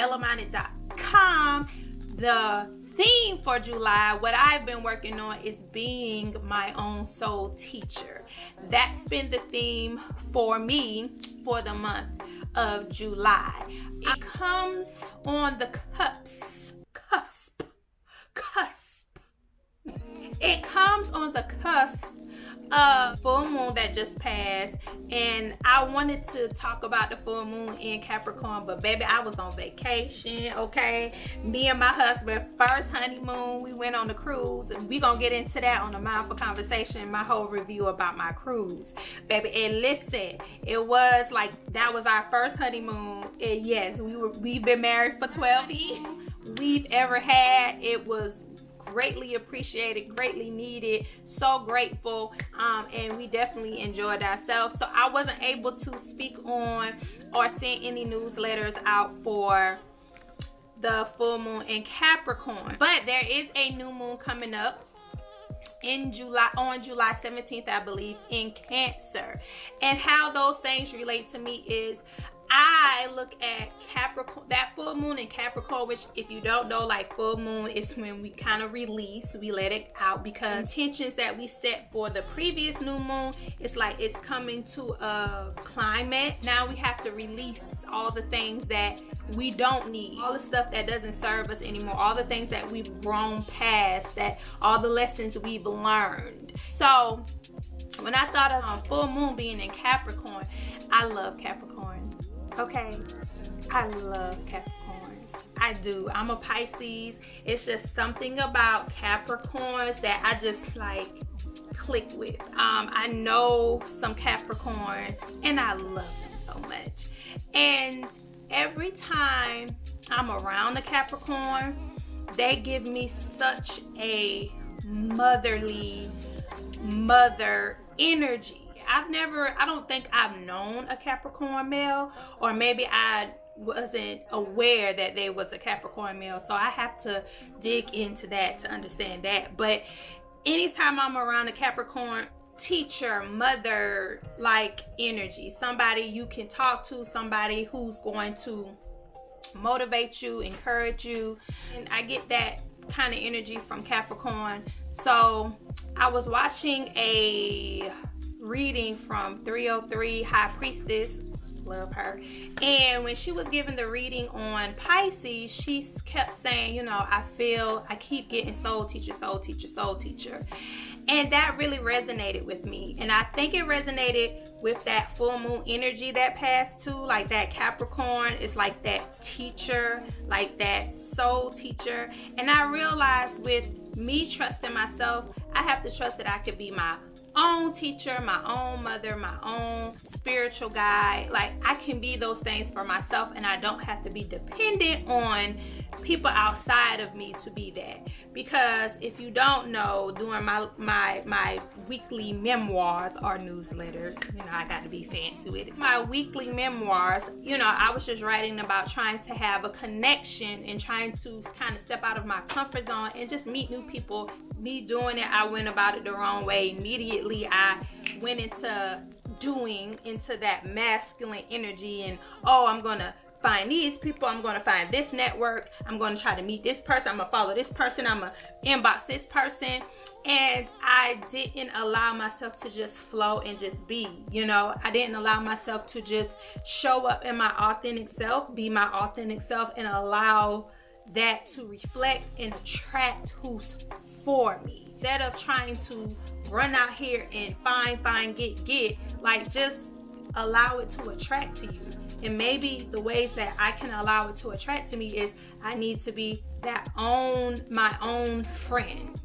stellaminded.com. The theme for July, what I've been working on, is being my own soul teacher. That's been the theme for me for the month of July. It comes on the cusp. It comes on the cusp of full moon that just passed, and I wanted to talk about the full moon in Capricorn, but baby, I was on vacation. Okay, me and my husband, first honeymoon, we went on the cruise, and we gonna get into that on the Mindful Conversation, my whole review about my cruise, baby. And listen, it was like that was our first honeymoon, and yes, we've been married for 12 years. We've ever had. It was greatly appreciated, greatly needed, so grateful, and we definitely enjoyed ourselves. So I wasn't able to speak on or send any newsletters out for the full moon in Capricorn, but there is a new moon coming up in July, on July 17th, I believe, in Cancer. And how those things relate to me is I look at Capricorn, that full moon in Capricorn, which, if you don't know, like, full moon is when we kind of release, we let it out, because intentions that we set for the previous new moon, it's like it's coming to a climate. Now we have to release all the things that we don't need, all the stuff that doesn't serve us anymore, all the things that we've grown past, that all the lessons we've learned. So when I thought of full moon being in Capricorn, I love Capricorns. Okay, I love Capricorns. I do. I'm a Pisces. It's just something about Capricorns that I just like click with. I know some Capricorns and I love them so much. And every time I'm around a Capricorn, they give me such a motherly mother energy. I don't think I've known a Capricorn male, or maybe I wasn't aware that there was a Capricorn male, so I have to dig into that to understand that. But anytime I'm around a Capricorn, teacher, mother like energy, somebody you can talk to, somebody who's going to motivate you, encourage you, and I get that kind of energy from Capricorn. So I was watching a reading from 303 High Priestess, love her, and when she was giving the reading on Pisces, she kept saying, you know, I keep getting soul teacher, soul teacher, soul teacher, and that really resonated with me. And I think it resonated with that full moon energy that passed too, like that Capricorn is like that teacher, like that soul teacher. And I realized with me trusting myself, I have to trust that I could be my own teacher, my own mother, my own spiritual guide. Like, I can be those things for myself, and I don't have to be dependent on people outside of me to be that. Because if you don't know, during my weekly memoirs or newsletters, you know, I got to be fancy with it. My weekly memoirs, you know, I was just writing about trying to have a connection and trying to kind of step out of my comfort zone and just meet new people. Me doing it, I went about it the wrong way. Immediately I went into that masculine energy, and I'm gonna find these people, I'm gonna find this network, I'm gonna try to meet this person, I'm gonna follow this person, I'm gonna inbox this person. And I didn't allow myself to just flow and just be, you know. I didn't allow myself to just show up in my authentic self, be my authentic self, and allow that to reflect and attract who's for me. Instead of trying to run out here and find, get, like, just allow it to attract to you. And maybe the ways that I can allow it to attract to me is I need to be my own friend.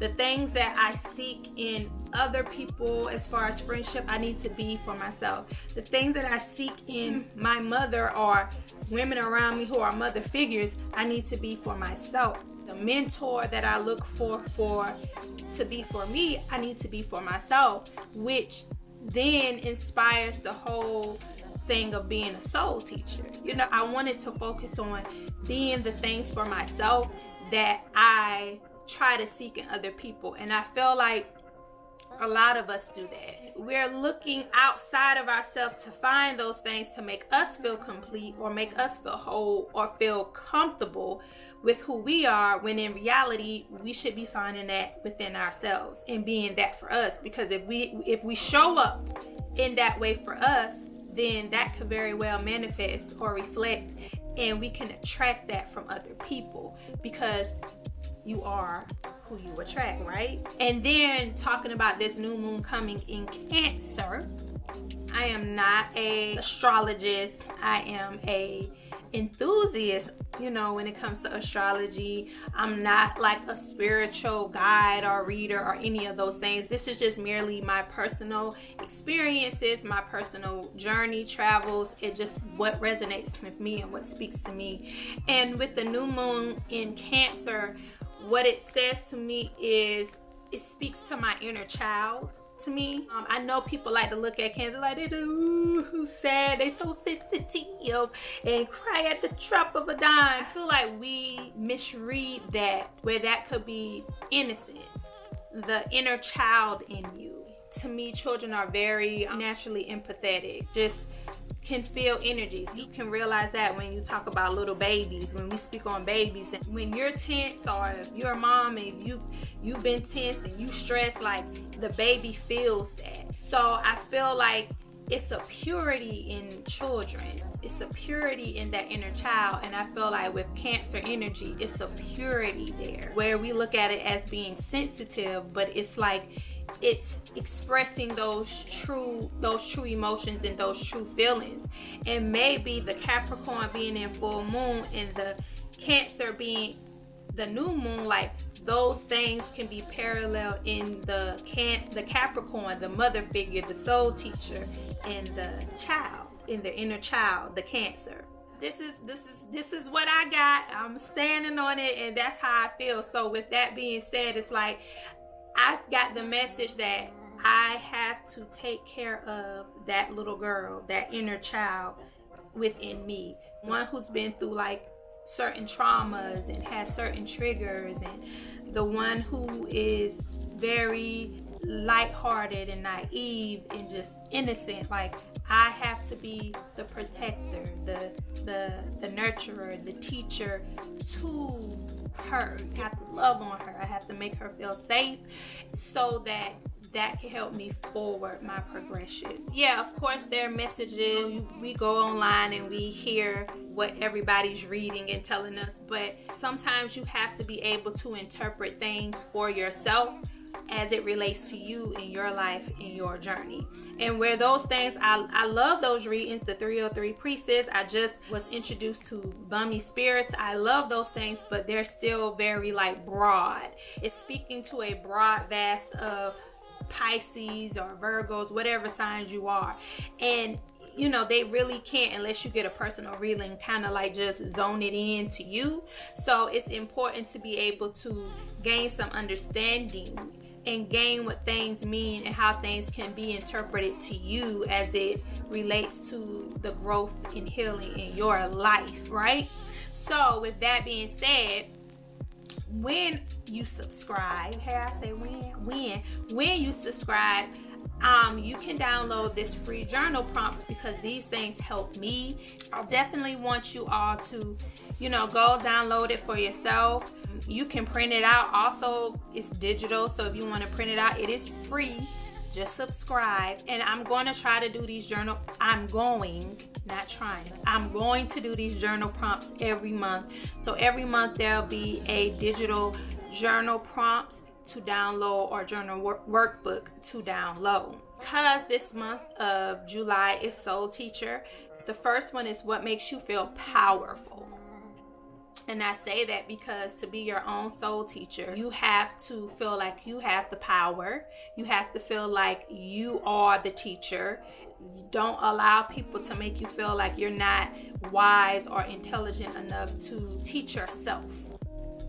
The things that I seek in other people as far as friendship, I need to be for myself. The things that I seek in my mother or women around me who are mother figures, I need to be for myself. The mentor that I look for to be for me, I need to be for myself, which then inspires the whole thing of being a soul teacher. You know, I wanted to focus on being the things for myself that I try to seek in other people. And I feel like A lot of us do that. We're looking outside of ourselves to find those things to make us feel complete or make us feel whole or feel comfortable with who we are, when in reality we should be finding that within ourselves and being that for us. Because if we show up in that way for us, then that could very well manifest or reflect, and we can attract that from other people, because you are who you attract, right? And then talking about this new moon coming in Cancer, I am not a astrologist. I am a enthusiast, when it comes to astrology. I'm not like a spiritual guide or reader or any of those things. This is just merely my personal experiences, my personal journey, travels. It just what resonates with me and what speaks to me. And with the new moon in Cancer, what it says to me is it speaks to my inner child. To me, I know people like to look at Cancer like they do, ooh, sad, they so sensitive and cry at the drop of a dime. I feel like we misread that, where that could be innocence, the inner child in you. To me, children are very naturally empathetic, just can feel energies. You can realize that when you talk about little babies, when we speak on babies, and when you're tense, or if you're a mom and you've been tense and you stressed, like the baby feels that. So I feel like it's a purity in children. It's a purity in that inner child. And I feel like with Cancer energy, it's a purity there, where we look at it as being sensitive, but it's like it's expressing those true emotions and those true feelings. And maybe the Capricorn being in full moon and the Cancer being the new moon, like those things can be parallel in the Capricorn, the mother figure, the soul teacher, and the child, in the inner child, the Cancer. This is what I got. I'm standing on it, and that's how I feel. So with that being said, it's like I've got the message that I have to take care of that little girl, that inner child within me. One who's been through like certain traumas and has certain triggers, and the one who is very lighthearted and naive and just innocent. Like, I have to be the protector, the nurturer, the teacher to her. I have to love on her. I have to make her feel safe so that can help me forward my progression. Yeah, of course, there are messages. We go online and we hear what everybody's reading and telling us, but sometimes you have to be able to interpret things for yourself as it relates to you in your life, in your journey. And where those things, I love those readings, the 303 Priestess. I just was introduced to Bummy Spirits. I love those things, but they're still very like broad. It's speaking to a broad vast of Pisces or Virgos, whatever signs you are. And they really can't, unless you get a personal reading, kind of like just zone it in to you. So it's important to be able to gain some understanding and gain what things mean and how things can be interpreted to you as it relates to the growth and healing in your life, right? So with that being said, when you subscribe, when you subscribe, you can download this free journal prompts, because these things help me. I definitely want you all to, go download it for yourself. You can print it out. Also, it's digital, so if you want to print it out, it is free. Just subscribe. And I'm going to try to do these I'm going to do these journal prompts every month. So every month there'll be a digital journal prompts to download, or journal workbook to download. Because this month of July is Soul Teacher, the first one is what makes you feel powerful. And I say that because to be your own soul teacher, you have to feel like you have the power. You have to feel like you are the teacher. Don't allow people to make you feel like you're not wise or intelligent enough to teach yourself.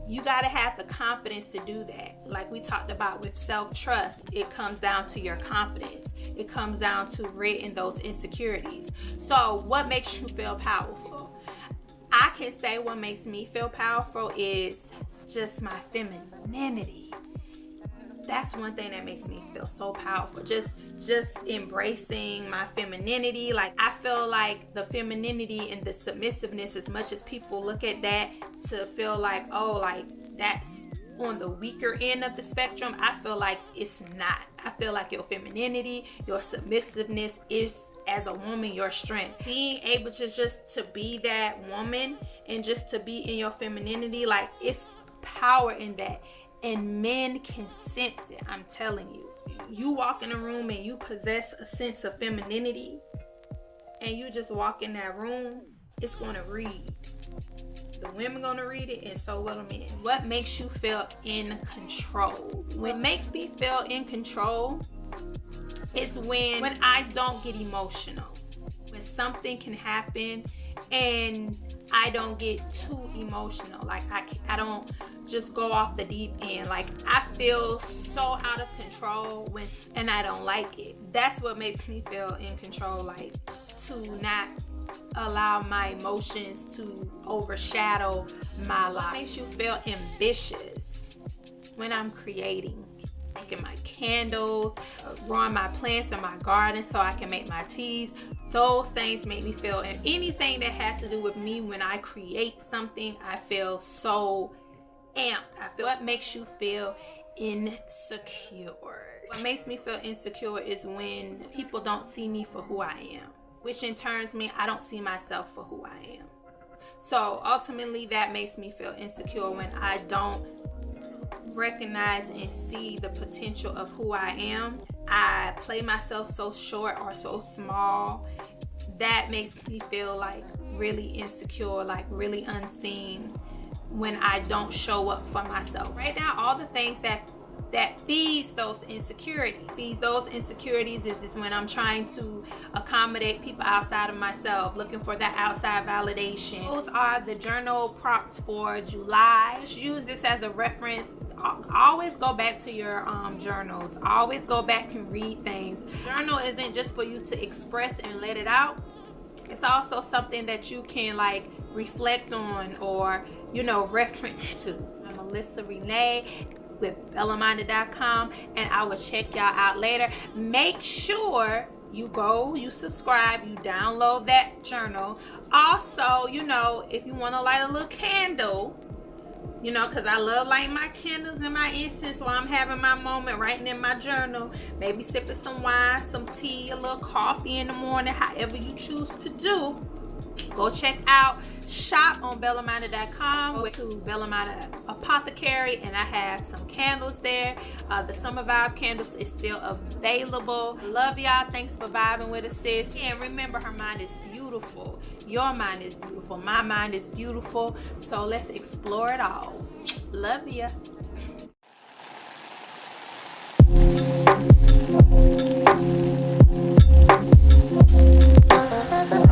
You got to have the confidence to do that. Like we talked about with self-trust, it comes down to your confidence. It comes down to ridding those insecurities. So what makes you feel powerful? I can say what makes me feel powerful is just my femininity. That's one thing that makes me feel so powerful. Just embracing my femininity. Like, I feel like the femininity and the submissiveness, as much as people look at that to feel like, oh, like that's on the weaker end of the spectrum, I feel like it's not. I feel like your femininity, your submissiveness is, as a woman, your strength. Being able to just to be that woman and just to be in your femininity, like, it's power in that. And men can sense it. I'm telling you. You walk in a room and you possess a sense of femininity, and you just walk in that room, it's going to read. The women going to read it, and so will the men. What makes you feel in control? What makes me feel in control is when I don't get emotional. When something can happen and I don't get too emotional. Like, I don't just go off the deep end. Like, I feel so out of control and I don't like it. That's what makes me feel in control. Like, to not allow my emotions to overshadow my life. What makes you feel ambitious? When I'm creating, making my candles, growing my plants in my garden so I can make my teas. Those things make me feel, and anything that has to do with me, when I create something, I feel so amped. I feel. What makes you feel insecure? What makes me feel insecure is when people don't see me for who I am, which in turns means I don't see myself for who I am. So ultimately, that makes me feel insecure when I don't recognize and see the potential of who I am. I play myself so short or so small. That makes me feel like really insecure, like really unseen, when I don't show up for myself. Right now, all the things that feeds those insecurities. Those insecurities is when I'm trying to accommodate people outside of myself, looking for that outside validation. Those are the journal prompts for July. Just use this as a reference. Always go back to your journals. Always go back and read things. Journal isn't just for you to express and let it out. It's also something that you can like reflect on or, you know, reference to. I'm Melissa Renee with BellaMinded.com, and I will check y'all out later. Make sure you go, you subscribe, you download that journal. Also, you know, if you want to light a little candle, you know, because I love lighting my candles and my incense while I'm having my moment, writing in my journal, maybe sipping some wine, some tea, a little coffee in the morning, however you choose to do. Go check out shop on BellaMinded.com. Go to Bella Minded Apothecary, and I have some candles there. The Summer Vibe candles is still available. Love y'all. Thanks for vibing with us, sis. And remember, her mind is beautiful. Your mind is beautiful. My mind is beautiful. So let's explore it all. Love ya.